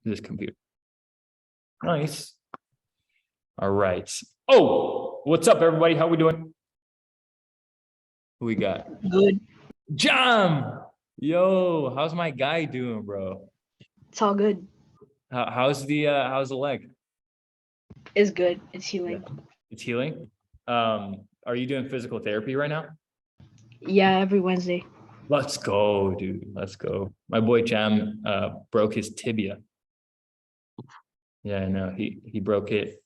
this computer. Nice. All right. Oh, what's up, everybody? How we doing? Who we got? Good. Jam. Yo, how's my guy doing, bro? It's all good. How's the leg? It's good. It's healing. It's healing. Are you doing physical therapy right now? Yeah, every Wednesday. Let's go, dude. Let's go. My boy Jam broke his tibia. Yeah, I know. He broke it.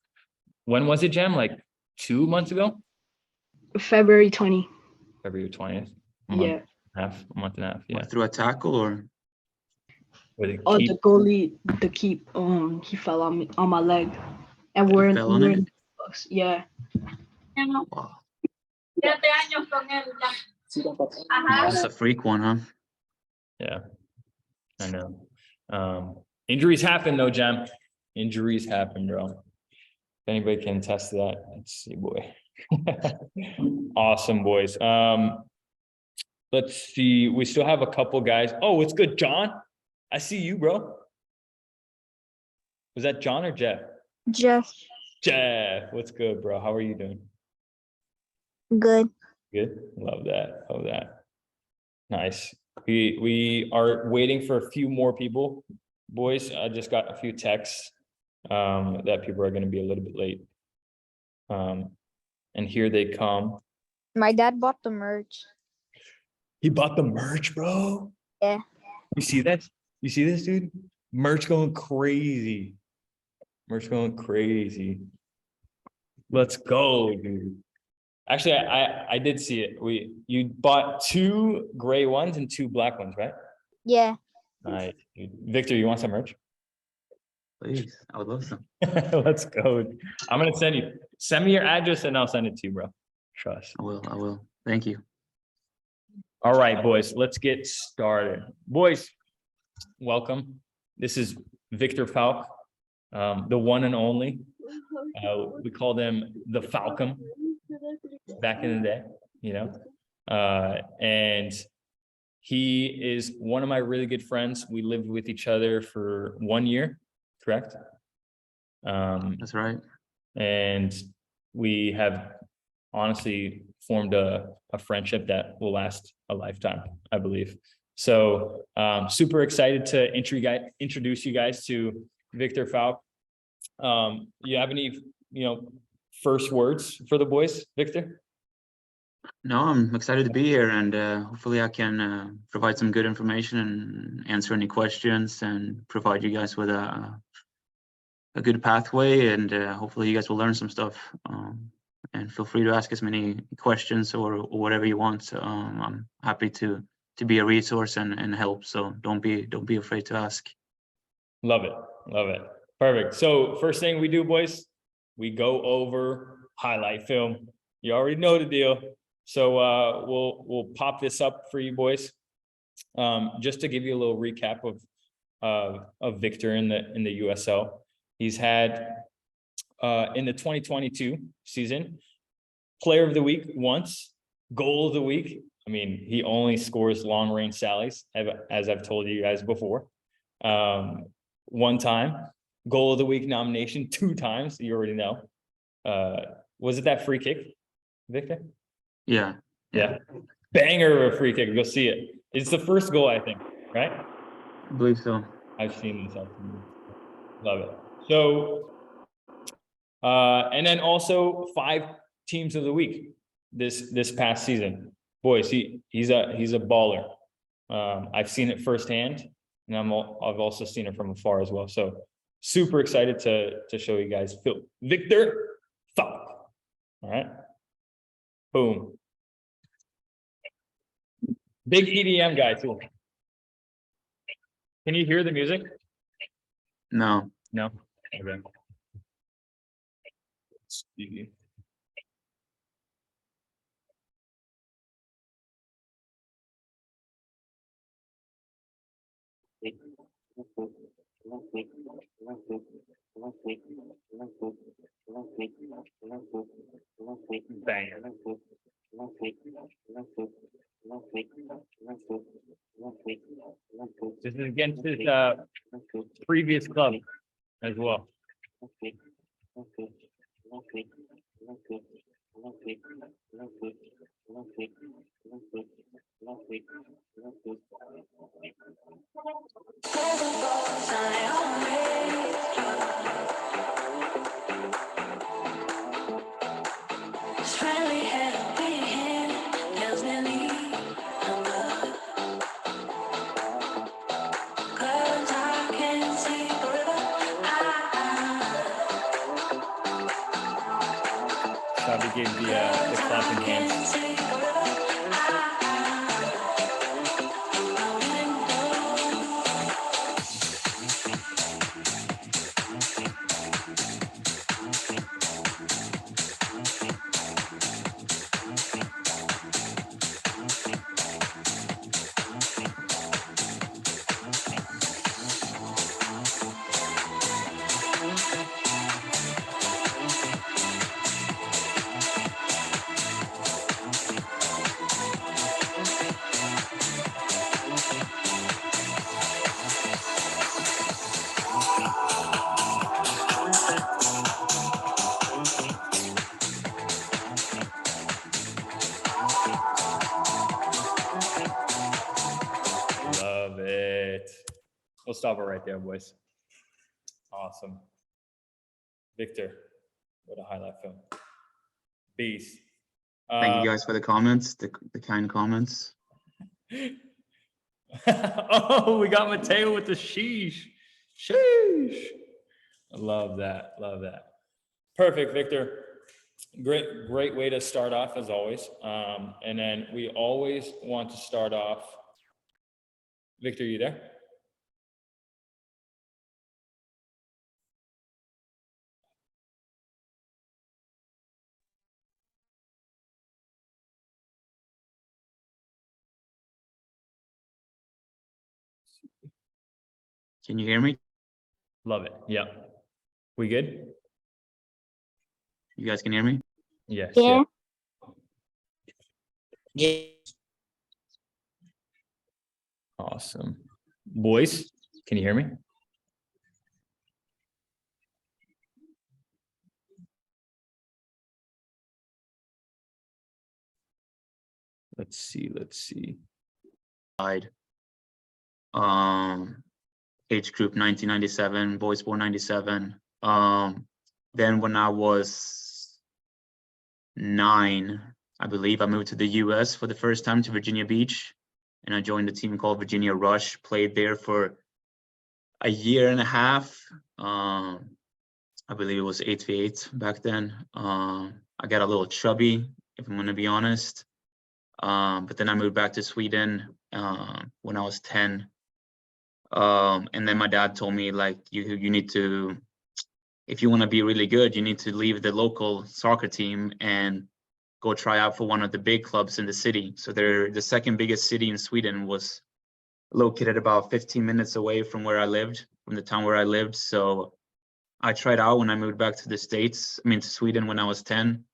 When was it, Jam? Like 2 months ago? February 20. February 20th. Yeah. A month and a half. Yeah. Through a tackle or? The goalie, the keep, he fell on my leg, and we're in the box. Yeah. Wow. That's a freak one, huh? Yeah, I know. Injuries happen though, Jam. Injuries happen, bro. If anybody can attest to that, let's see, boy. Awesome, boys. Let's see. We still have a couple guys. Oh, it's good, John. I see you, bro. Was that John or Jeff? Jeff. Jeff, what's good, bro? How are you doing? Good. Good. Love that. Love that. Nice. We are waiting for a few more people, boys. I just got a few texts that people are going to be a little bit late. And here they come. My dad bought the merch. He bought the merch, bro. Yeah. You see that? You see this, dude? Merch going crazy. Merch going crazy. Let's go, dude. Actually, I did see it. You bought 2 gray ones and 2 black ones, right? Yeah. Nice. Victor, you want some merch? Please, I would love some. Let's go. I'm gonna send me your address and I'll send it to you, bro. Trust. I will. Thank you. All right, boys, let's get started. Boys, welcome. This is Victor Falck, the one and only. We called him the Falcon back in the day, you know, and he is one of my really good friends. We lived with each other for 1 year, correct? That's right. And we have honestly formed a friendship that will last a lifetime, I believe. So super excited to introduce you guys to Victor Falck. You have any, first words for the boys, Victor? No, I'm excited to be here, and hopefully I can provide some good information and answer any questions and provide you guys with a good pathway, and hopefully you guys will learn some stuff. And feel free to ask as many questions or whatever you want. I'm happy to be a resource and help. So don't be afraid to ask. Love it. Perfect. So first thing we do, boys, we go over highlight film. You already know the deal. So we'll pop this up for you boys. Just to give you a little recap of Victor in the USL. He's had in the 2022 season, player of the week once, goal of the week. I mean, he only scores long range sallies, as I've told you guys before. 1 time, goal of the week nomination 2 times. You already know. Was it that free kick, Victor? Yeah. Banger of a free kick. Go see it. It's the first goal, I think, right? I believe so. I've seen this. Love it. So, and then also 5 teams of the week this past season. Boys, he's a baller. I've seen it firsthand, and I've also seen it from afar as well. So super excited to show you guys Victor Falck. All right. Boom. Big EDM guy too. Can you hear the music? No. Okay. Bang. This is against his previous club as well. Shabby gave the clapping hands. Love it. We'll stop it right there, boys. Awesome. Victor, what a highlight film. Beast. Thank you guys for the comments, the kind comments. Oh, we got Mateo with the sheesh. Sheesh. I love that. Love that. Perfect, Victor. Great way to start off as always. And then we always want to start off. Victor, you there? Can you hear me? Love it. Yeah. We good? You guys can hear me? Yes. Yeah. Yeah. Awesome. Boys, can you hear me? Let's see. Age group 1997, boys born 97. Then when I was 9, I believe, I moved to the US for the first time to Virginia Beach, and I joined a team called Virginia Rush, played there for a year and a half. I believe it was 8v8 back then. I got a little chubby, if I'm gonna be honest. But then I moved back to Sweden when I was 10. And then my dad told me, like, you need to, if you want to be really good, you need to leave the local soccer team and go try out for one of the big clubs in the city. So the second biggest city in Sweden was located about 15 minutes away from where I lived, from the town where I lived. So I tried out when I moved back to the States, to Sweden when I was 10,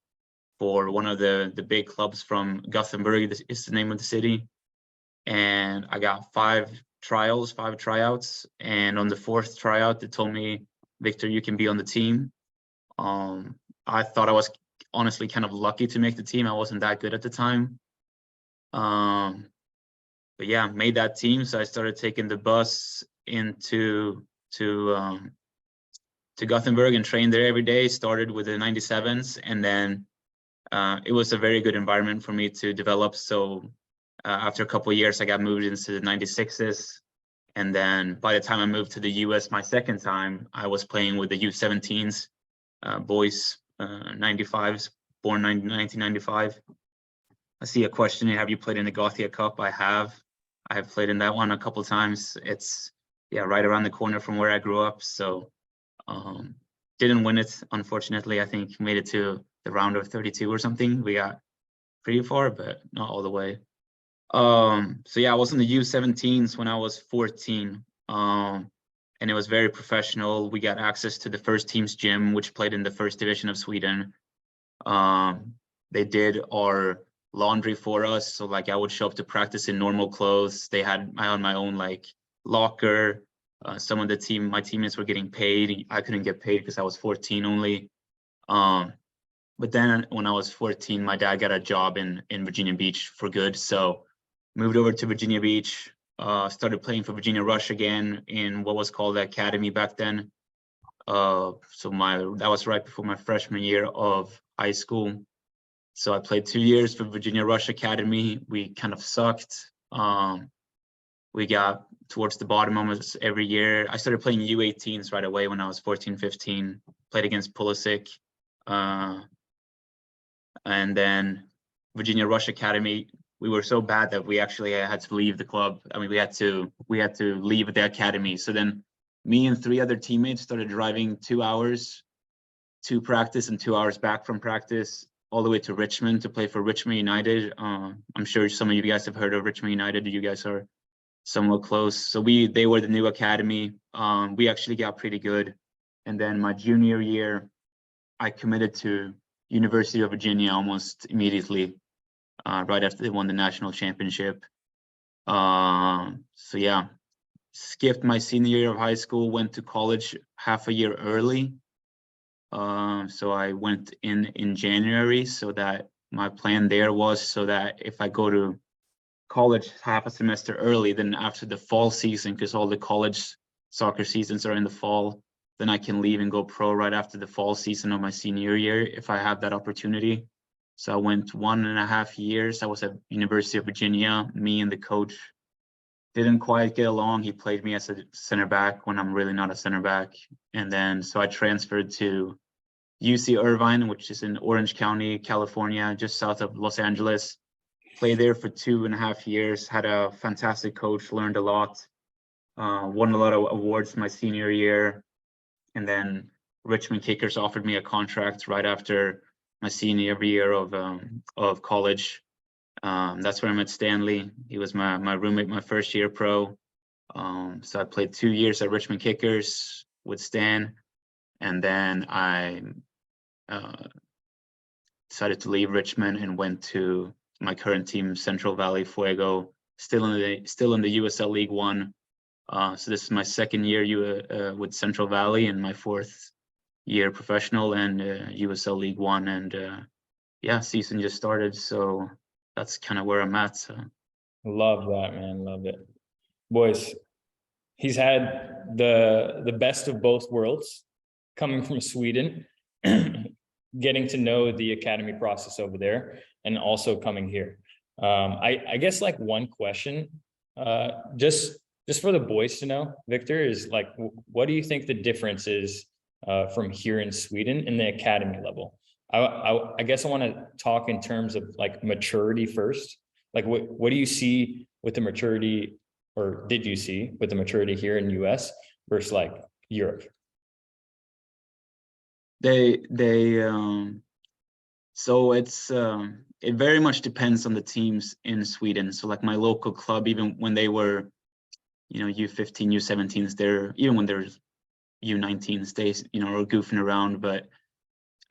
for one of the big clubs from Gothenburg is the name of the city. And I got 5 tryouts. And on the 4th tryout, they told me, Victor, you can be on the team. I thought I was honestly kind of lucky to make the team. I wasn't that good at the time. But yeah, made that team. So I started taking the bus into to Gothenburg and trained there every day. Started with the 97s, and then it was a very good environment for me to develop. So after a couple of years, I got moved into the 96s. And then by the time I moved to the US my second time, I was playing with the U17s, boys, 95s, born 1995. I see a question here, have you played in the Gothia Cup? I have played in that one a couple of times. It's right around the corner from where I grew up. So didn't win it, unfortunately. I think made it to the round of 32 or something. We got pretty far, but not all the way. So yeah, I was in the U17s when I was 14. And it was very professional. We got access to the first team's gym, which played in the first division of Sweden. They did our laundry for us. So like I would show up to practice in normal clothes. I had my own like locker. Some of my teammates were getting paid. I couldn't get paid because I was 14 only. But then when I was 14, my dad got a job in Virginia Beach for good. So moved over to Virginia Beach, started playing for Virginia Rush again in what was called the Academy back then. So that was right before my freshman year of high school. So I played 2 years for Virginia Rush Academy. We kind of sucked. We got towards the bottom almost every year. I started playing U18s right away when I was 14, 15, played against Pulisic. And then Virginia Rush Academy, we were so bad that we actually had to leave the club. I mean, we had to leave the academy. So then me and 3 other teammates started driving 2 hours to practice and 2 hours back from practice all the way to Richmond to play for Richmond United. I'm sure some of you guys have heard of Richmond United. You guys are somewhat close. So they were the new academy. We actually got pretty good. And then my junior year, I committed to University of Virginia almost immediately, right after they won the national championship. So yeah, skipped my senior year of high school, went to college half a year early. So I went in January, so that my plan there was so that if I go to college half a semester early, then after the fall season, because all the college soccer seasons are in the fall, then I can leave and go pro right after the fall season of my senior year if I have that opportunity. So I went 1.5 years. I was at University of Virginia. Me and the coach didn't quite get along. He played me as a center back when I'm really not a center back. And then so I transferred to UC Irvine, which is in Orange County, California, just south of Los Angeles. Played there for 2.5 years, had a fantastic coach, learned a lot, won a lot of awards my senior year. And then Richmond Kickers offered me a contract right after my senior year of college. That's where I met Stanley. He was my roommate my first year pro. So I played 2 years at Richmond Kickers with Stan. And then I decided to leave Richmond and went to my current team, Central Valley Fuego, still in the USL League One. So this is my second year with Central Valley and my 4th year professional and USL League One. And yeah, season just started. So that's kind of where I'm at. So. Love that, man. Love it. Boys, he's had the best of both worlds coming from Sweden, getting to know the academy process over there, and also coming here. I guess like one question, just for the boys to know, Victor, is like, what do you think the difference is from here in Sweden in the academy level? I guess I want to talk in terms of like maturity first. Like what do you see with the maturity, or did you see with the maturity here in US versus like Europe? So it very much depends on the teams in Sweden. So like my local club, even when they were, U15, U17s, even when there's U19s, they, are goofing around. But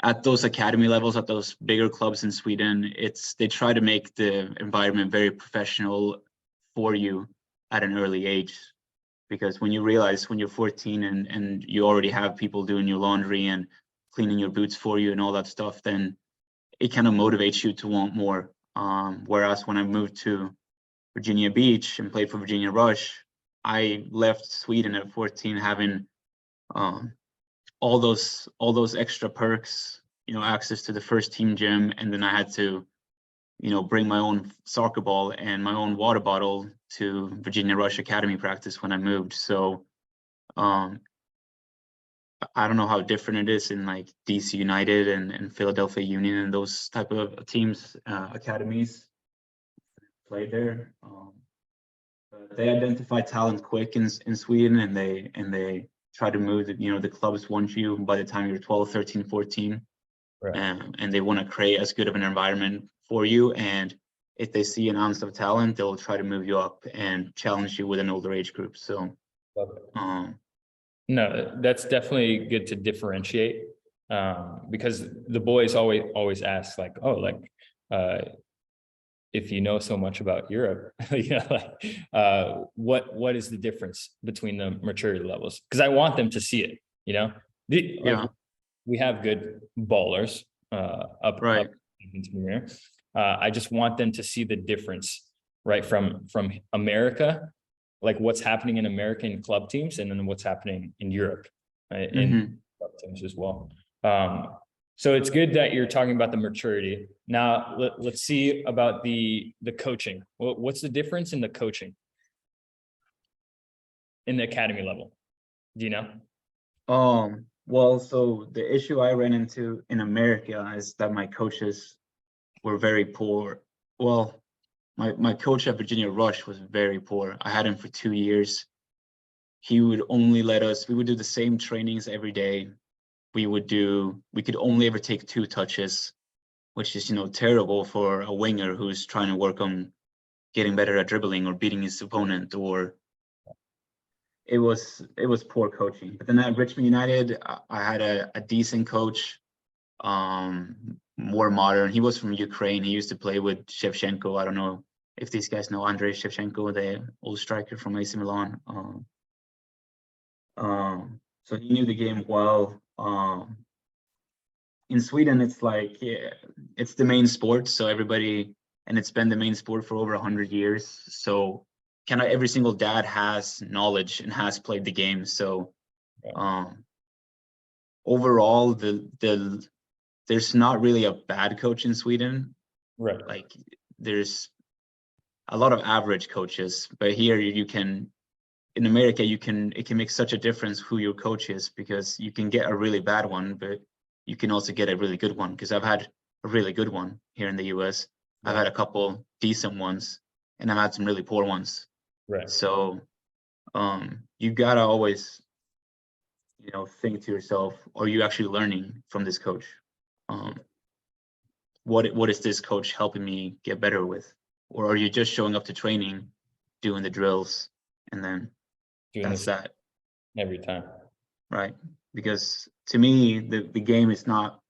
at those academy levels, at those bigger clubs in Sweden, they try to make the environment very professional for you at an early age. Because when you realize when you're 14 and you already have people doing your laundry and cleaning your boots for you and all that stuff, then it kind of motivates you to want more. Whereas when I moved to Virginia Beach and played for Virginia Rush, I left Sweden at 14 having all those extra perks, access to the first team gym, and then I had to, bring my own soccer ball and my own water bottle to Virginia Rush Academy practice when I moved. So I don't know how different it is in like DC United and Philadelphia Union and those type of teams, academies played there. But they identify talent quick in Sweden, and they try to move the clubs want you by the time you're 12, 13, 14. Right. And they want to create as good of an environment for you. And if they see an ounce of talent, they'll try to move you up and challenge you with an older age group. So, no, that's definitely good to differentiate, because the boys always ask like, oh, like, if you know so much about Europe, what is the difference between the maturity levels? Because I want them to see it, Yeah. We have good ballers up into the mirror. I just want them to see the difference, right, from America, like what's happening in American club teams, and then what's happening in Europe, right, in club teams as well. So it's good that you're talking about the maturity. Now let's see about the coaching. What's the difference in the coaching in the academy level? Do you know? Well, so the issue I ran into in America is that my coaches were very poor. Well, my coach at Virginia Rush was very poor. I had him for 2 years. He would only let us, we would do the same trainings every day. We could only ever take 2 touches, which is, terrible for a winger who's trying to work on getting better at dribbling or beating his opponent, or it was poor coaching. But then at Richmond United, I had a decent coach, more modern. He was from Ukraine. He used to play with Shevchenko. I don't know if these guys know Andrei Shevchenko, the old striker from AC Milan. So he knew the game well. In Sweden, it's like, it's the main sport, so everybody, and it's been the main sport for over 100 years. So kind of every single dad has knowledge and has played the game. So overall, there's not really a bad coach in Sweden. Right. Like there's a lot of average coaches, but here in America, it can make such a difference who your coach is, because you can get a really bad one, but you can also get a really good one. Because I've had a really good one here in the US. I've had a couple decent ones, and I've had some really poor ones. Right. So you gotta always, think to yourself, are you actually learning from this coach? What is this coach helping me get better with? Or are you just showing up to training, doing the drills, and then that's that every time? Right. Because to me, the game is not,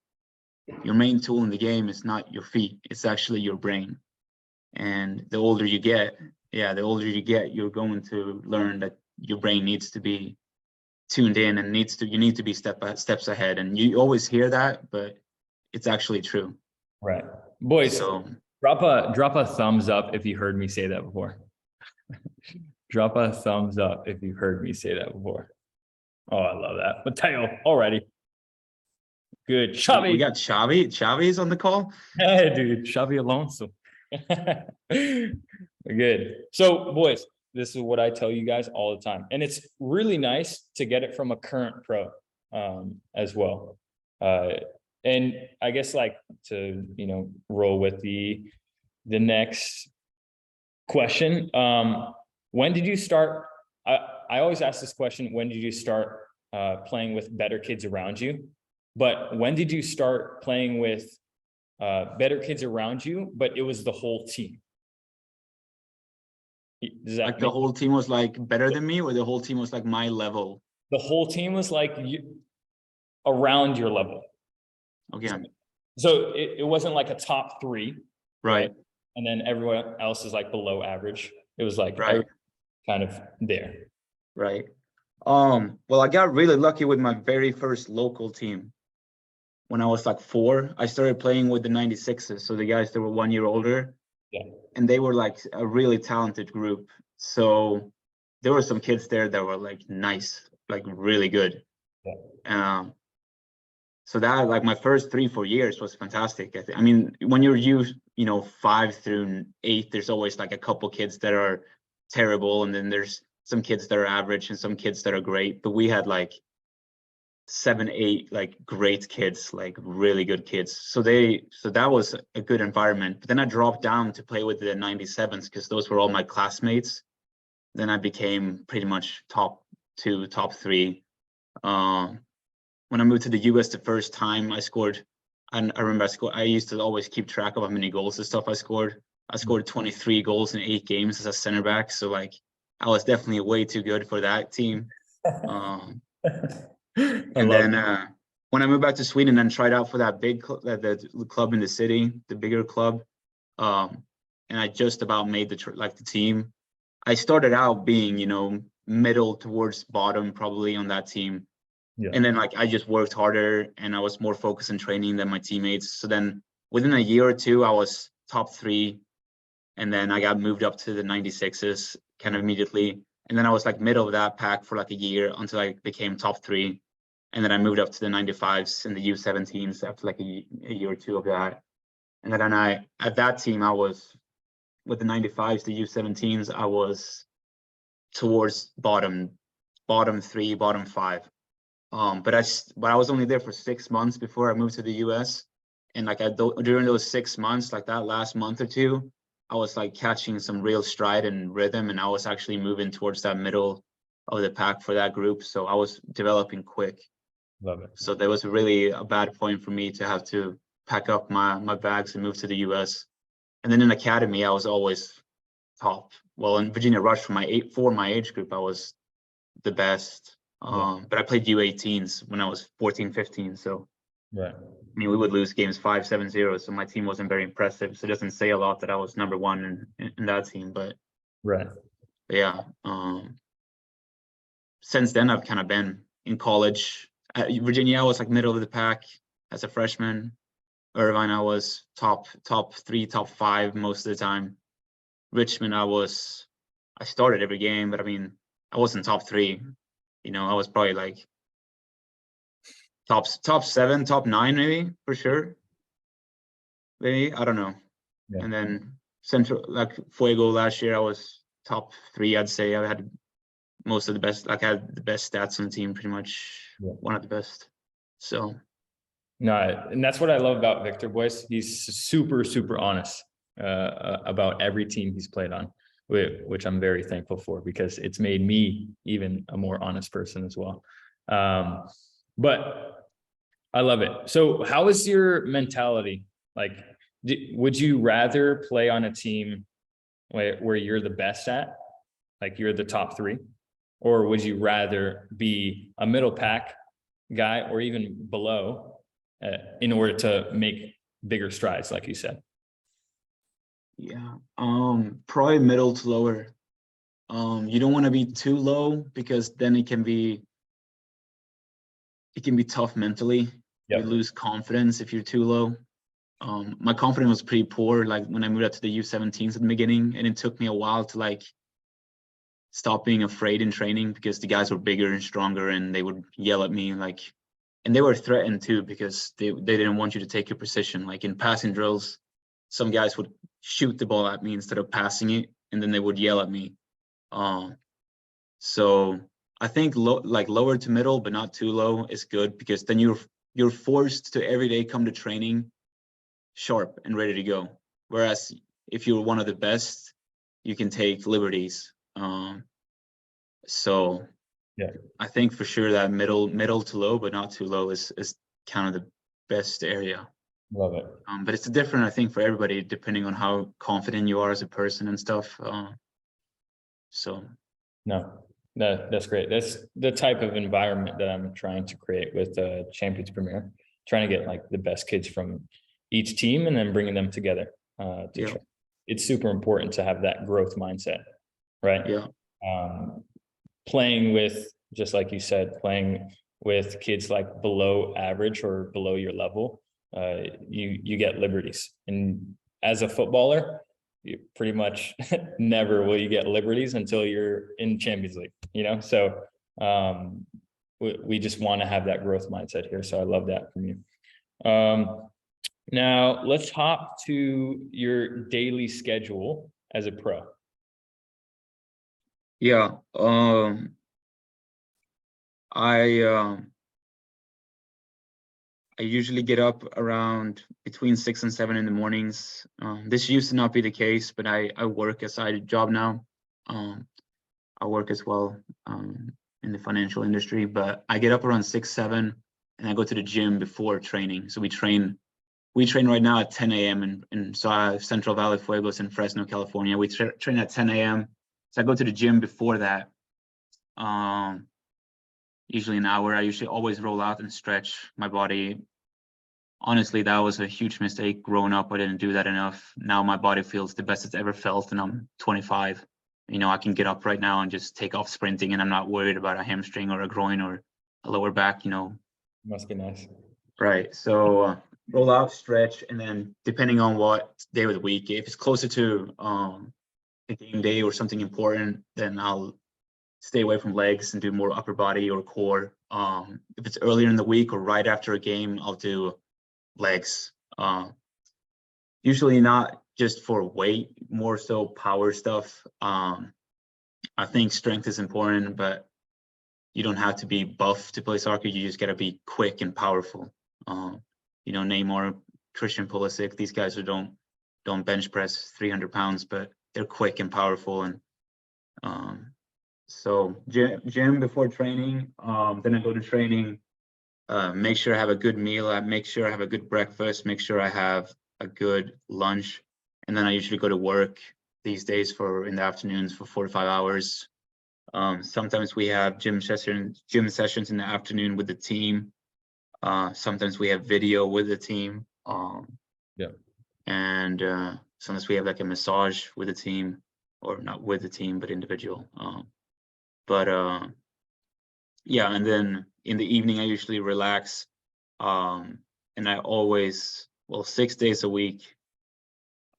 your main tool in the game is not your feet, it's actually your brain. And the older you get, you're going to learn that your brain needs to be tuned in and you need to be steps ahead. And you always hear that, but it's actually true. Right. Boys, so drop a thumbs up if you heard me say that before. Drop a thumbs up if you've heard me say that before. Oh, I love that. Mateo already. Good. Xavi. We got Xavi. Xavi's on the call. Hey, dude. Xavi Alonso. Good. So, boys, this is what I tell you guys all the time. And it's really nice to get it from a current pro as well. And I guess to, roll with the next question. When did you start? I always ask this question, when did you start playing with better kids around you? But when did you start playing with better kids around you, but it was the whole team? Does that the whole team was better than me, or the whole team was my level? The whole team was around your level. Okay. So it wasn't a top 3. Right. And then everyone else is below average. It was right. kind of there. Right. Well, I got really lucky with my very first local team. When I was 4, I started playing with the 96s. So the guys that were 1 year older. Yeah. And they were a really talented group. So there were some kids there that were nice, really good. Yeah. So that my first 3-4 years was fantastic. I mean, when you're 5 through 8, there's always a couple kids that are terrible, and then there's some kids that are average and some kids that are great. But we had 7, 8 great kids, really good kids. So that was a good environment. But then I dropped down to play with the 97s because those were all my classmates. Then I became pretty much top 2, top 3. When I moved to the US the first time, I scored. I remember I used to always keep track of how many goals and stuff I scored. I scored 23 goals in 8 games as a center back. So I was definitely way too good for that team. And then when I moved back to Sweden and tried out for that big the club in the city, the bigger club, and I just about made the team. I started out being, you know, middle towards bottom probably on that team. Yeah. And then like I just worked harder and I was more focused on training than my teammates. So then within a year or two, I was top 3. And then I got moved up to the 96s kind of immediately. And then I was like middle of that pack for like a year until I became top 3. And then I moved up to the 95s and the U17s after like a year or two of that. And then at that team, I was with the 95s, the U17s, I was towards bottom 3, bottom 5. But I was only there for 6 months before I moved to the US. And like during those 6 months, like that last month or two, I was like catching some real stride and rhythm, and I was actually moving towards that middle of the pack for that group. So I was developing quick. Love it. So there was really a bad point for me to have to pack up my bags and move to the US. And then in academy, I was always top. Well, in Virginia Rush for my age group, I was the best. But I played U18s when I was 14, 15. So Right. I mean, we would lose games 5-7-0. So my team wasn't very impressive. So it doesn't say a lot that I was number 1 in that team. But Right. yeah, since then I've kind of been in college. At Virginia, I was like middle of the pack as a freshman. Irvine, I was top 3, top 5 most of the time. Richmond, I started every game, but I mean, I wasn't top 3. You know, I was probably like top 7, top 9, maybe for sure. Maybe, I don't know. Yeah. And then Central, like Fuego last year, I was top 3. I'd say I had most of the best. Like I had the best stats on the team, pretty much. Yeah. One of the best. So. No, and that's what I love about Victor, boys. He's super, super honest about every team he's played on, which I'm very thankful for, because it's made me even a more honest person as well. But I love it. So how is your mentality? Like, would you rather play on a team where you're the best at, like you're the top 3, or would you rather be a middle pack guy or even below in order to make bigger strides, like you said? Yeah, probably middle to lower. You don't want to be too low, because then it can be tough mentally. Yep. You lose confidence if you're too low. My confidence was pretty poor, like when I moved up to the U17s at the beginning, and it took me a while to like stop being afraid in training, because the guys were bigger and stronger and they would yell at me, like, and they were threatened too, because they didn't want you to take your position. Like in passing drills, some guys would shoot the ball at me instead of passing it, and then they would yell at me. So I think lower to middle, but not too low, is good, because then you're forced to every day come to training sharp and ready to go. Whereas if you're one of the best, you can take liberties. So yeah, I think for sure that middle to low, but not too low, is kind of the best area. Love it. But it's different, I think, for everybody, depending on how confident you are as a person and stuff. So no, that's great. That's the type of environment that I'm trying to create with Champions Premier, trying to get like the best kids from each team and then bringing them together. It's super important to have that growth mindset, right? Yeah. Playing with, just like you said, playing with kids like below average or below your level, you get liberties. And as a footballer, you pretty much never will you get liberties until you're in Champions League, you know? So we just want to have that growth mindset here. So I love that from you. Now let's hop to your daily schedule as a pro. Yeah. I usually get up around between 6 and 7 in the mornings. This used to not be the case, but I work a side job now. I work as well in the financial industry, but I get up around 6, 7, and I go to the gym before training. So we train right now at 10 a.m. in Central Valley Fuego in Fresno, California. We train at 10 a.m. So I go to the gym before that. Usually an hour. I usually always roll out and stretch my body honestly, that was a huge mistake growing up. I didn't do that enough. Now my body feels the best it's ever felt, and I'm 25. You know, I can get up right now and just take off sprinting, and I'm not worried about a hamstring or a groin or a lower back, you know. Must be nice. Right. So roll out, stretch, and then depending on what day of the week, if it's closer to a game day or something important, then I'll stay away from legs and do more upper body or core. If it's earlier in the week or right after a game, I'll do legs. Usually not just for weight, more so power stuff. I think strength is important, but you don't have to be buff to play soccer. You just gotta be quick and powerful. You know, Neymar, Christian Pulisic, these guys who don't bench press 300 pounds, but they're quick and powerful. And so gym before training, then I go to training, make sure I have a good meal, I make sure I have a good breakfast, make sure I have a good lunch, and then I usually go to work these days in the afternoons for 4 to 5 hours. Sometimes we have gym sessions in the afternoon with the team. Sometimes we have video with the team. And sometimes we have like a massage with the team, or not with the team, but individual. Yeah, and then in the evening I usually relax. And I always, 6 days a week,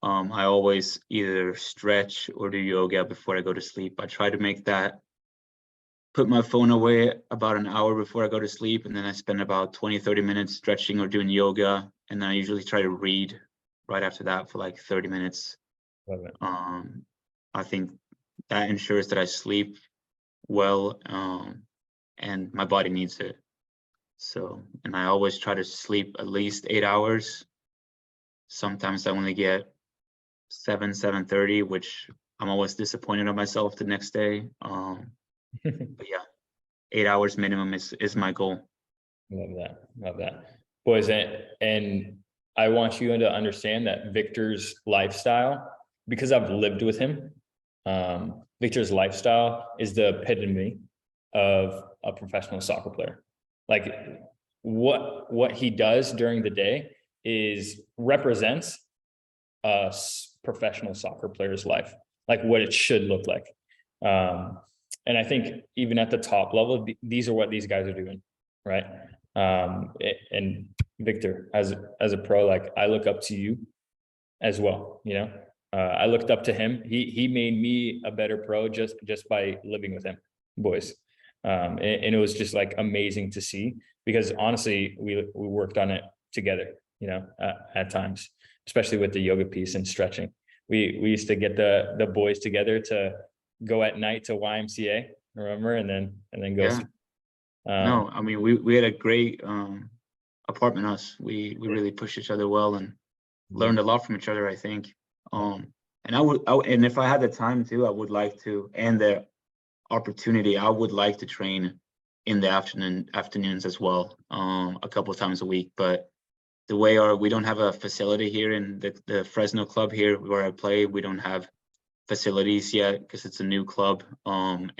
I always either stretch or do yoga before I go to sleep. I try to make that, put my phone away about an hour before I go to sleep, and then I spend about 20-30 minutes stretching or doing yoga, and then I usually try to read right after that for like 30 minutes. Love it. I think that ensures that I sleep well, and my body needs it. So, and I always try to sleep at least 8 hours. Sometimes I only get 7:30, which I'm always disappointed in myself the next day. But yeah, 8 hours minimum is my goal. Love that. Boys, and I want you to understand that Victor's lifestyle, because I've lived with him, Victor's lifestyle is the epitome of a professional soccer player. Like what he does during the day represents a professional soccer player's life, like what it should look like. And I think even at the top level, these are what these guys are doing, right? And Victor, as a pro, like I look up to you as well. You know, I looked up to him. He made me a better pro just by living with him, boys. And it was just like amazing to see, because honestly, we worked on it together. You know, at times, especially with the yoga piece and stretching. We used to get the boys together to go at night to YMCA, remember, and then go. Yeah. No, I mean we had a great apartment. We really pushed each other well and learned a lot from each other, I think. And and if I had the time too, I would like to, and the opportunity, I would like to train in the afternoons as well, a couple of times a week. But the way we don't have a facility here in the Fresno club here where I play, we don't have facilities yet because it's a new club.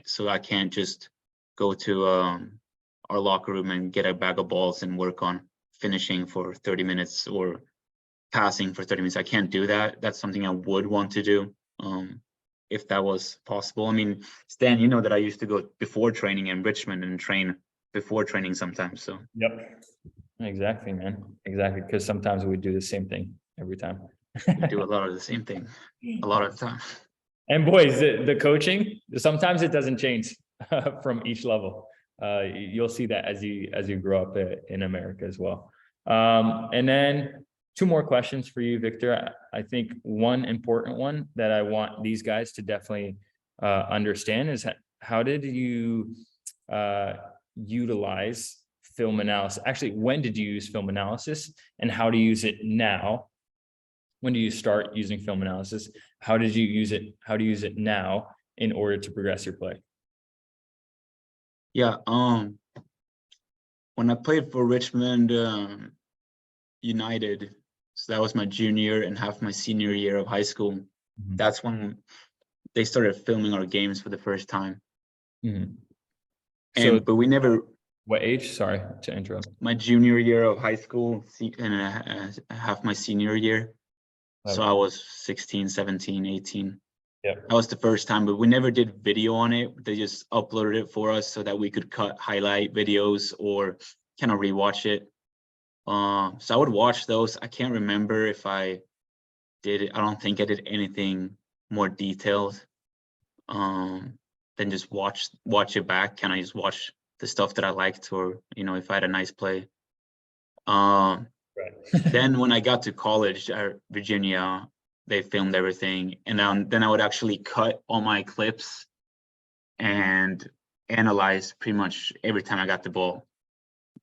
So I can't just go to our locker room and get a bag of balls and work on finishing for 30 minutes or passing for 30 minutes. I can't do that. That's something I would want to do if that was possible. I mean, Stan, you know that I used to go before training in Richmond and train before training sometimes. So Yep. Exactly, man. Exactly. Because sometimes we do the same thing every time. we do a lot of the same thing a lot of the time. And boys, the coaching, sometimes it doesn't change from each level. You'll see that as you grow up in America as well. And then 2 more questions for you, Victor. I think one important one that I want these guys to definitely understand is how did you utilize film analysis? Actually, when did you use film analysis, and how do you use it now? When do you start using film analysis? How did you use it? How do you use it now in order to progress your play? Yeah, when I played for Richmond United, so that was my junior and half my senior year of high school. Mm-hmm. That's when they started filming our games for the first time. Mm-hmm. But we never What age? Sorry to interrupt. My junior year of high school and half my senior year. So I was 16, 17, 18. Yeah. That was the first time, but we never did video on it. They just uploaded it for us so that we could cut highlight videos or kind of rewatch it. So I would watch those. I can't remember if I did it. I don't think I did anything more detailed than just watch it back. Can I just watch the stuff that I liked, or if I had a nice play. Right. Then when I got to college at Virginia, they filmed everything, and then I would actually cut all my clips and analyze pretty much every time I got the ball.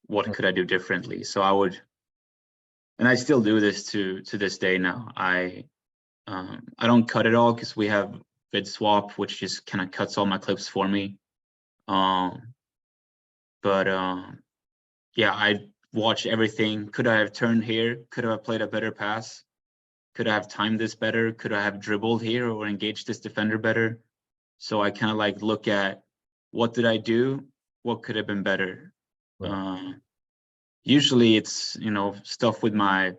What could I do differently? So I would, and I still do this to this day now. I don't cut it all because we have vid swap, which just kind of cuts all my clips for me. Yeah, I watch everything. Could I have turned here? Could I have played a better pass? Could I have timed this better? Could I have dribbled here or engaged this defender better? So I kind of like look at what did I do? What could have been better? Right. Usually it's, stuff with I'm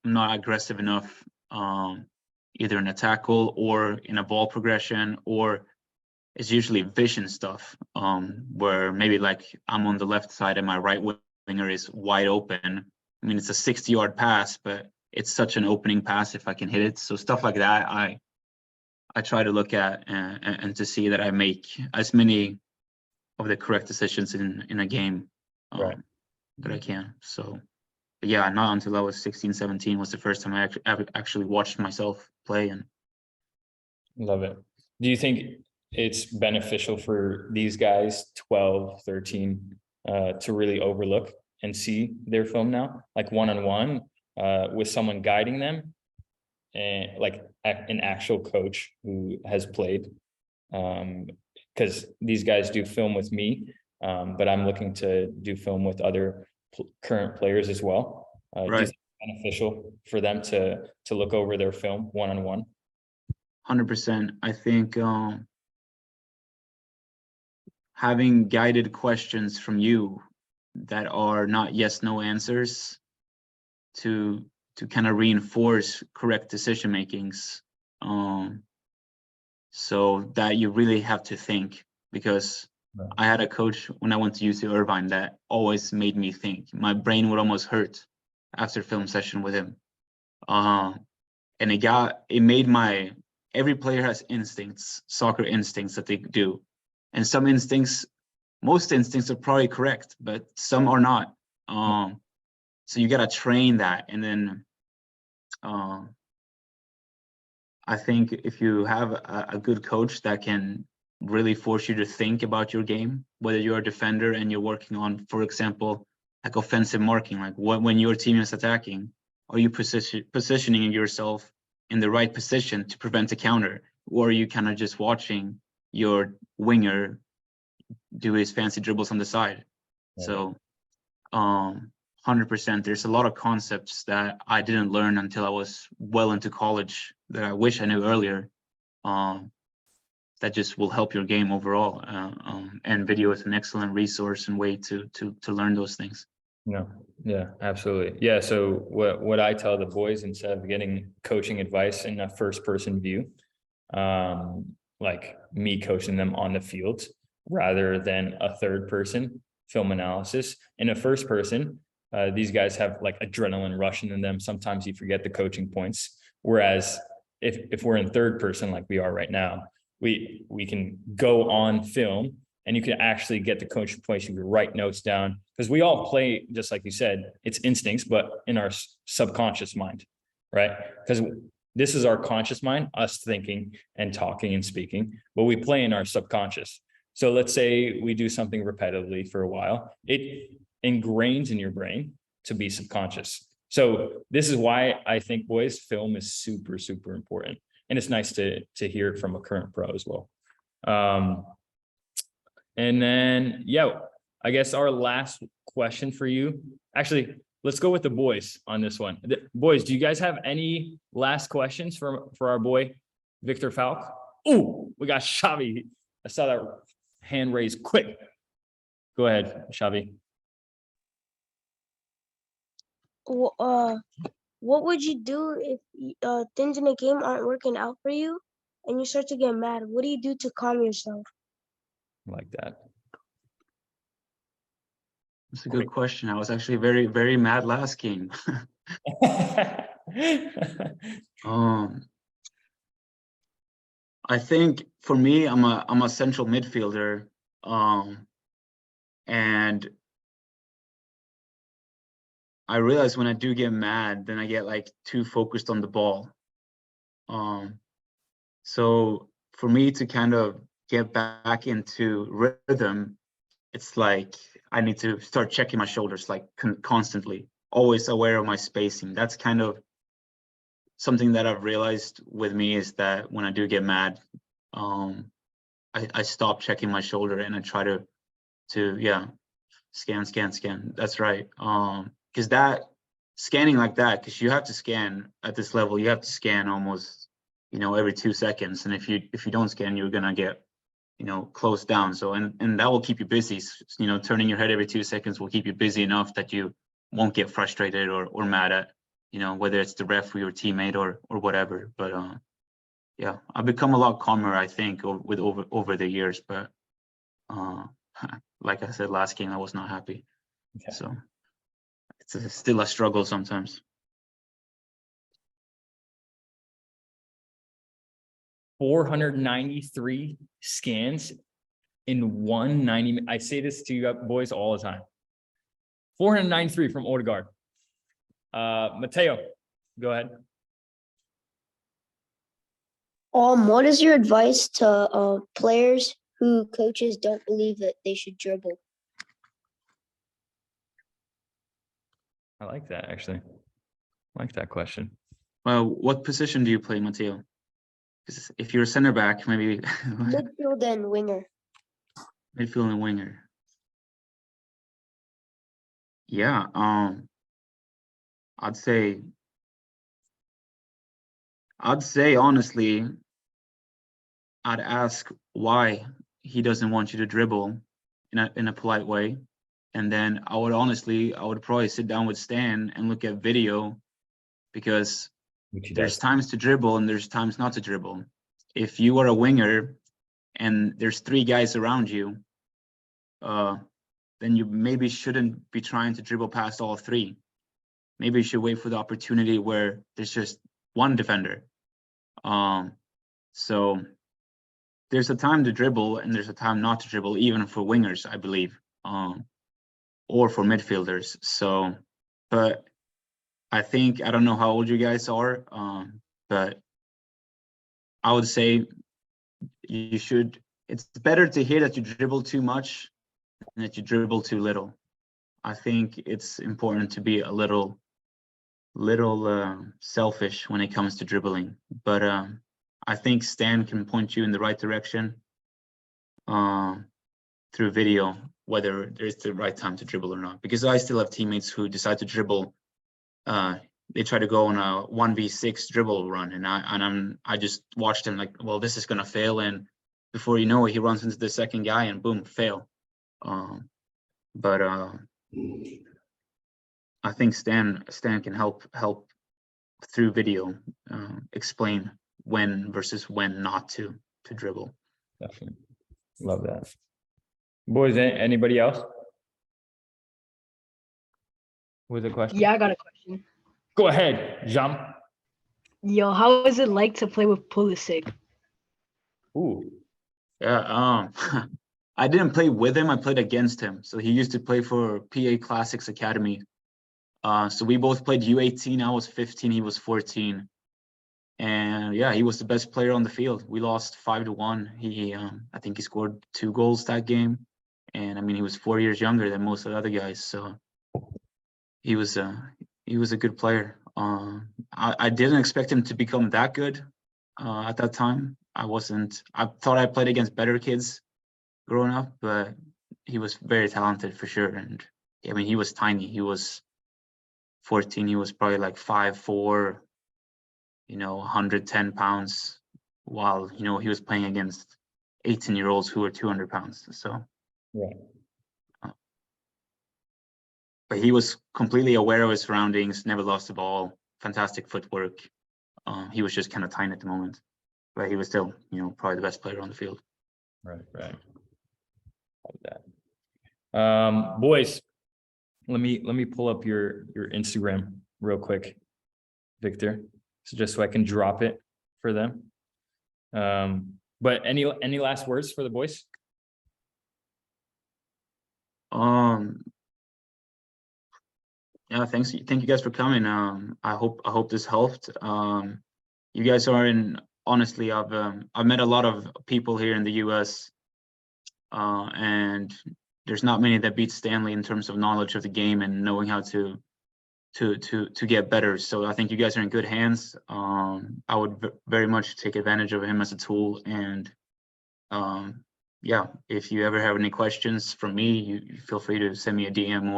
not aggressive enough, either in a tackle or in a ball progression, or it's usually vision stuff, where maybe like I'm on the left side and my right winger is wide open. I mean, it's a 60-yard pass, but it's such an opening pass if I can hit it. So stuff like that, I try to look at and to see that I make as many of the correct decisions in a game right. that I can. So yeah, not until I was 16, 17 was the first time I actually watched myself play. And love it. Do you think it's beneficial for these guys 12, 13 to really overlook and see their film now, like one-on-one with someone guiding them, and like an actual coach who has played? Because these guys do film with me, but I'm looking to do film with other current players as well. Right. Do you think it's beneficial for them to look over their film one-on-one? 100%. I think having guided questions from you that are not yes, no answers to kind of reinforce correct decision makings, so that you really have to think, because right. I had a coach when I went to UC Irvine that always made me think. My brain would almost hurt after film session with him, and it made every player has instincts, soccer instincts that they do. And some instincts, most instincts are probably correct, but some are not. So you got to train that. And then I think if you have a good coach that can really force you to think about your game, whether you're a defender and you're working on, for example, like offensive marking, like when your team is attacking, are you positioning yourself in the right position to prevent a counter? Or are you kind of just watching your winger do his fancy dribbles on the side? Right. So 100%, there's a lot of concepts that I didn't learn until I was well into college that I wish I knew earlier, that just will help your game overall. And video is an excellent resource and way to learn those things. No, yeah, absolutely. Yeah. So what I tell the boys, instead of getting coaching advice in a first person view, like me coaching them on the field rather than a third person film analysis. In a first person, these guys have like adrenaline rushing in them. Sometimes you forget the coaching points. Whereas if we're in third person, like we are right now, we can go on film and you can actually get the coaching points. You can write notes down, because we all play, just like you said, it's instincts, but in our subconscious mind, right? Because this is our conscious mind, us thinking and talking and speaking, but we play in our subconscious. So let's say we do something repetitively for a while, it ingrains in your brain to be subconscious. So this is why I think, boys, film is super, super important. And it's nice to hear it from a current pro as well. And then, yeah, I guess our last question for you, actually, let's go with the boys on this one. Boys, do you guys have any last questions for our boy, Victor Falck? Oh, we got Xavi. I saw that hand raised quick. Go ahead, Xavi. What would you do if things in the game aren't working out for you and you start to get mad? What do you do to calm yourself? Like that. That's a good question. I was actually very, very mad last game. I think for me, I'm a central midfielder, and I realize when I do get mad, then I get like too focused on the ball. So for me to kind of get back into rhythm, it's like I need to start checking my shoulders like constantly, always aware of my spacing. That's kind of something that I've realized with me, is that when I do get mad, I stop checking my shoulder and I try to scan. That's right. Because that scanning like that, because you have to scan at this level, you have to scan almost, every 2 seconds. And if you don't scan, you're gonna get, closed down. So and that will keep you busy. Turning your head every 2 seconds will keep you busy enough that you won't get frustrated or mad at, whether it's the referee or teammate or whatever. But yeah, I've become a lot calmer, I think, over the years. But like I said, last game I was not happy. Okay. So it's still a struggle sometimes. 493 scans in 190. I say this to you boys all the time. 493 from Odegaard. Mateo, go ahead. What is your advice to players who coaches don't believe that they should dribble? I like that, actually. I like that question. What position do you play, Mateo? Because if you're a center back, maybe Midfield and winger. Midfield and winger. Yeah, I'd say honestly, I'd ask why he doesn't want you to dribble in a polite way. And then I would probably sit down with Stan and look at video, because there's times to dribble and there's times not to dribble. If you are a winger and there's 3 guys around you, then you maybe shouldn't be trying to dribble past all 3. Maybe you should wait for the opportunity where there's just 1 defender. So there's a time to dribble and there's a time not to dribble, even for wingers, I believe, or for midfielders. So, but I don't know how old you guys are, but I would say it's better to hear that you dribble too much than that you dribble too little. I think it's important to be a little selfish when it comes to dribbling, but I think Stan can point you in the right direction through video, whether there's the right time to dribble or not. Because I still have teammates who decide to dribble. They try to go on a 1v6 dribble run, and I just watched him like, well, this is gonna fail, and before you know it, he runs into the second guy and boom, fail. But I think Stan can help through video explain when versus when not to dribble. Definitely. Love that. Boys, anybody else with a question? Yeah, I got a question. Go ahead, jump. Yo, how is it like to play with Pulisic? Ooh. Yeah, I didn't play with him, I played against him. So he used to play for PA Classics Academy. So we both played U18. I was 15, he was 14. And yeah, he was the best player on the field. We lost 5-1. He I think he scored 2 goals that game. And I mean, he was 4 years younger than most of the other guys. So he was a good player. I didn't expect him to become that good at that time. I thought I played against better kids growing up, but he was very talented for sure. And I mean, he was tiny. He was 14. He was probably like 5'4", 110 pounds, while, he was playing against 18-year-olds who were 200 pounds. So, yeah. but he was completely aware of his surroundings, never lost the ball, fantastic footwork. He was just kind of tiny at the moment, but he was still, probably the best player on the field. Right. Love that. Boys, let me pull up your Instagram real quick, Victor, so just so I can drop it for them. But any last words for the boys? Yeah, thank you guys for coming. I hope this helped. You guys are honestly, I've met a lot of people here in the US, and there's not many that beat Stanley in terms of knowledge of the game and knowing how to get better. So I think you guys are in good hands. I would very much take advantage of him as a tool. And yeah, if you ever have any questions from me, you feel free to send me a DM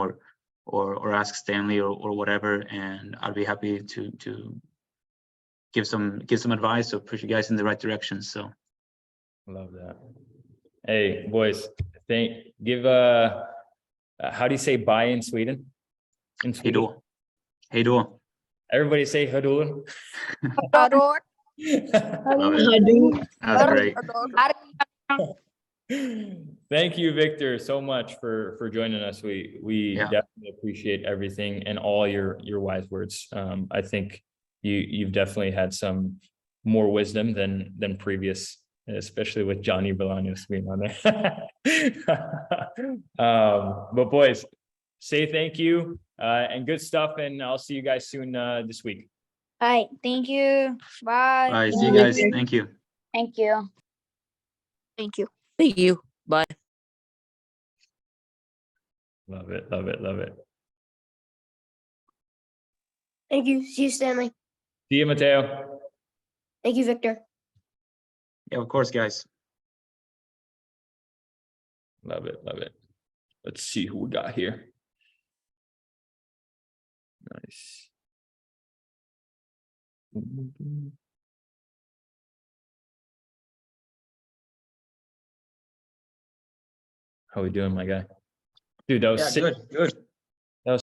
or ask Stanley or whatever, and I'd be happy to give some advice or push you guys in the right direction. So Love that. Hey, boys, give how do you say bye in Sweden? In Sweden? Hej då. Everybody say hejdå. Ador. Love it. That's great. Thank you, Victor, so much for joining us. We definitely appreciate everything and all your wise words. I think you've definitely had some more wisdom than previous, especially with Johnny Bolaños being on there. But boys, say thank you and good stuff, and I'll see you guys soon this week. All right. Thank you. Bye. Bye. See you guys. Thank you. Thank you. Thank you. Thank you. Bye. Love it. Thank you. See you, Stanley. See you, Mateo. Thank you, Victor. Yeah, of course, guys. Love it. Let's see who we got here. Nice. How we doing, my guy? Dude, that was sick. Good.